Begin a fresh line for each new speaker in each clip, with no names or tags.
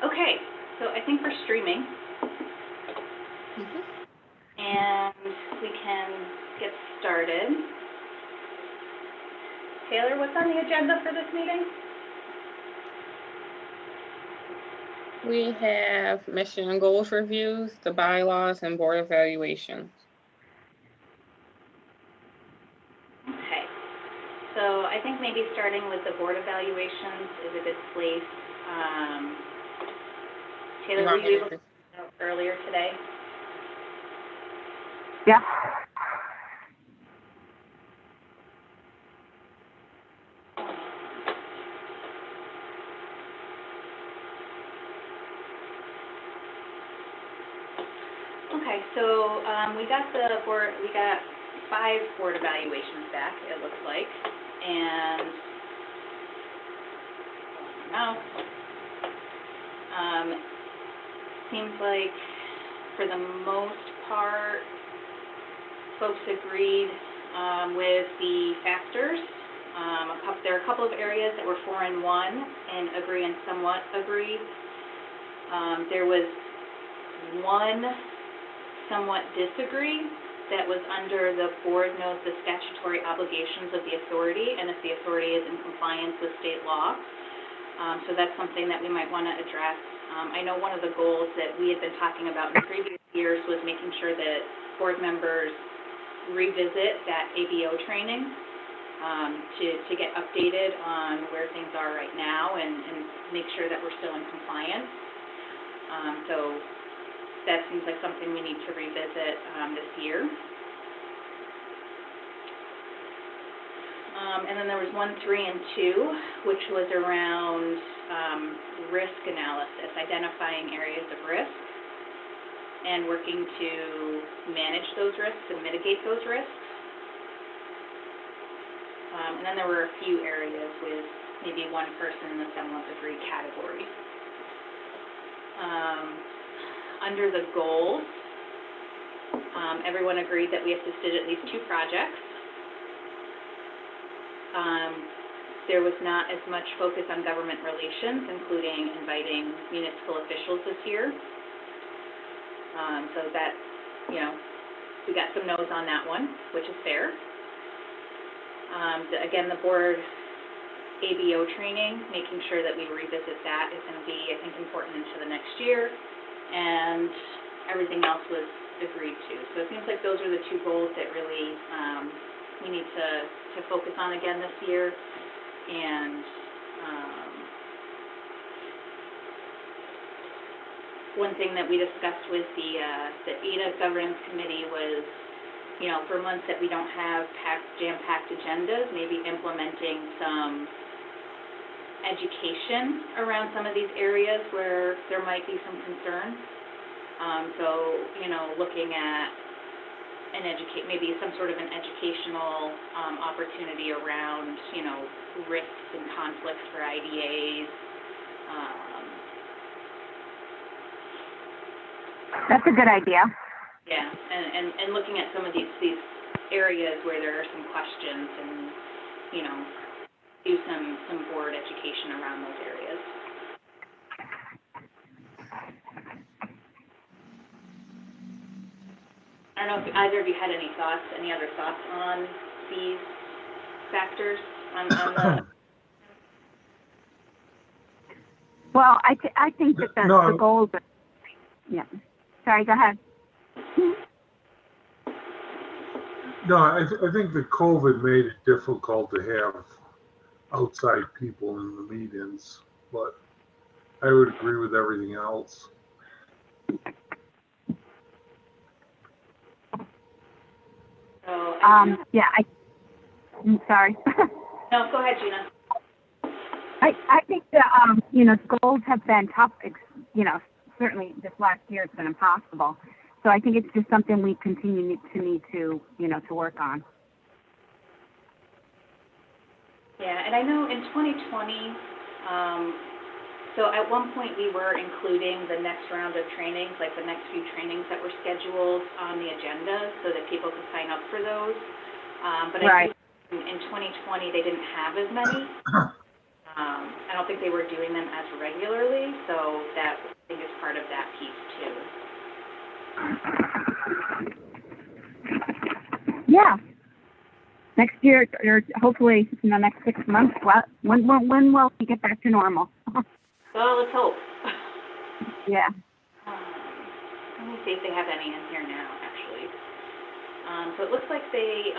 Okay, so I think we're streaming, and we can get started. Taylor, what's on the agenda for this meeting?
We have mission and goals reviews, the bylaws, and board evaluations.
Okay, so I think maybe starting with the board evaluations is a good place. Taylor, were you able to earlier today?
Yeah.
Okay, so we got 5 board evaluations back, it looks like, and seems like for the most part, folks agreed with the factors. There are a couple of areas that were 4 and 1 and agree and somewhat agree. There was one somewhat disagree that was under the board knows the statutory obligations of the authority and if the authority is in compliance with state law. So that's something that we might want to address. I know one of the goals that we had been talking about in previous years was making sure that board members revisit that ABO training to get updated on where things are right now and make sure that we're still in compliance. So that seems like something we need to revisit this year. And then there was 1, 3, and 2, which was around risk analysis, identifying areas of risk and working to manage those risks and mitigate those risks. And then there were a few areas with maybe one person in the somewhat agree category. Under the goals, everyone agreed that we assisted at least 2 projects. There was not as much focus on government relations, including inviting municipal officials this year. So that, we got some no's on that one, which is fair. Again, the board ABO training, making sure that we revisit that is going to be, I think, important into the next year. And everything else was agreed to. So it seems like those are the 2 goals that really we need to focus on again this year. And one thing that we discussed with the CCIDA governance committee was, for months that we don't have jam-packed agendas, maybe implementing some education around some of these areas where there might be some concern. So, looking at maybe some sort of an educational opportunity around, risks and conflicts for IDAs.
That's a good idea.
Yeah, and looking at some of these areas where there are some questions and, do some board education around those areas. I don't know if either of you had any other thoughts on these factors on the.
Well, I think that the goals are, yeah. Sorry, go ahead.
No, I think that COVID made it difficult to have outside people in the meetings, but I would agree with everything else.
So,
yeah, I'm sorry.
No, go ahead, Gina.
I think that, the goals have been tough, certainly this last year it's been impossible. So I think it's just something we continue to need to, to work on.
Yeah, and I know in 2020, so at one point we were including the next round of trainings, like the next few trainings that were scheduled on the agenda so that people could sign up for those. But
right.
I think in 2020 they didn't have as many. I don't think they were doing them as regularly, so that I think is part of that piece too.
Yeah. Next year, or hopefully in the next 6 months, when will we get back to normal?
Well, let's hope.
Yeah.
Let me see if they have any in here now, actually. So it looks like the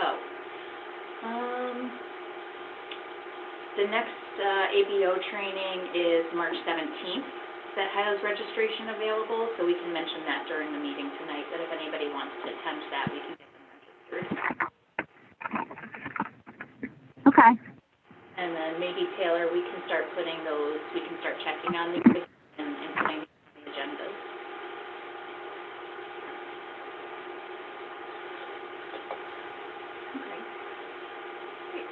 next ABO training is March 17th that has registration available, so we can mention that during the meeting tonight, that if anybody wants to attend that, we can get them registered.
Okay.
And then maybe, Taylor, we can start checking on these and putting them on the agendas. Okay. Great.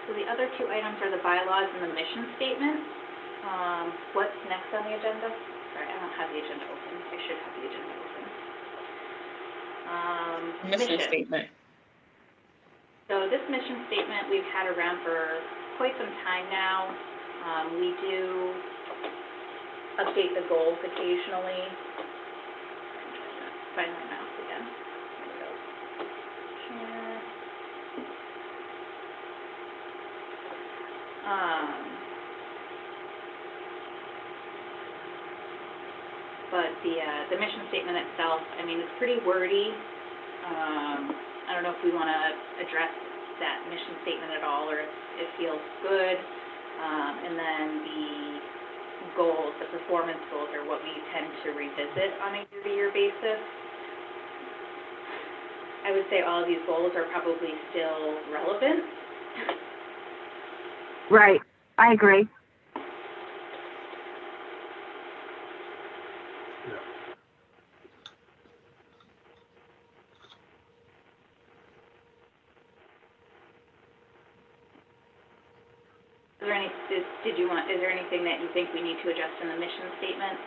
So the other two items are the bylaws and the mission statement. What's next on the agenda? Sorry, I don't have the agenda open. I should have the agenda open.
Mission statement.
So this mission statement we've had around for quite some time now. We do update the goals occasionally. I'm trying to find my mouse again. There we go. Share. But the mission statement itself, I mean, it's pretty wordy. I don't know if we want to address that mission statement at all, or if it feels good. And then the goals, the performance goals, are what we tend to revisit on a year-to-year basis. I would say all of these goals are probably still relevant.
Right. I agree.
Is there anything that you think we need to adjust in the mission statement?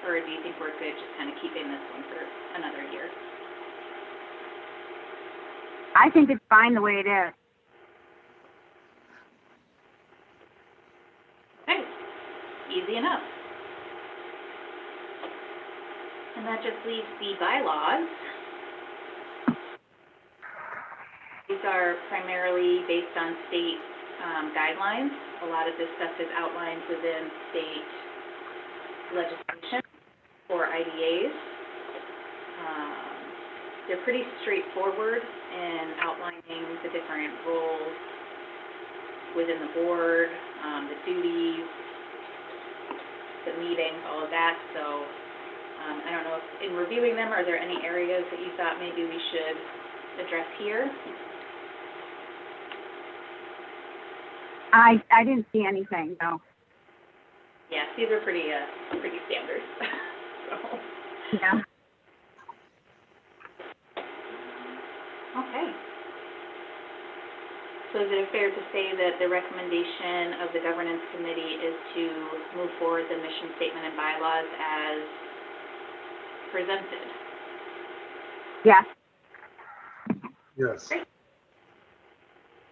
Or do you think we're good just kind of keeping this one for another year?
I think it's fine the way it is.
Okay, easy enough. And that just leaves the bylaws. These are primarily based on state guidelines. A lot of this stuff is outlined within state legislation for IDAs. They're pretty straightforward in outlining the different roles within the board, the duties, the meetings, all of that. So I don't know if in reviewing them, are there any areas that you thought maybe we should address here?
I didn't see anything, no.
Yes, these are pretty standard. So.
Yeah.
Okay. So is it fair to say that the recommendation of the governance committee is to move forward the mission statement and bylaws as presented?
Yes.
Yes.
Great.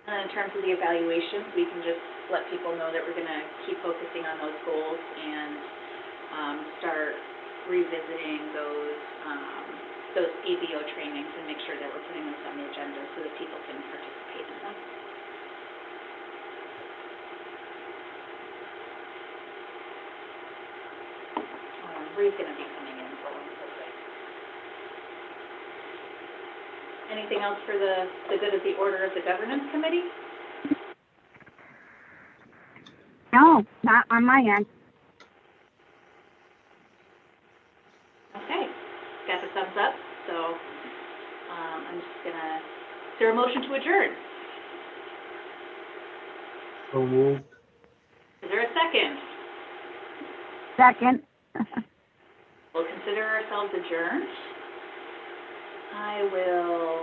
In terms of the evaluations, we can just let people know that we're going to keep focusing on those goals and start revisiting those ABO trainings and make sure that we're putting those on the agenda so that people can participate in them. Bree's going to be coming in for one quick. Anything else for the good of the order of the governance committee?
No, not on my end.
Okay, got the thumbs up, so I'm just gonna, is there a motion to adjourn?
So moved.
Is there a second?
Second.
We'll consider ourselves adjourned. I will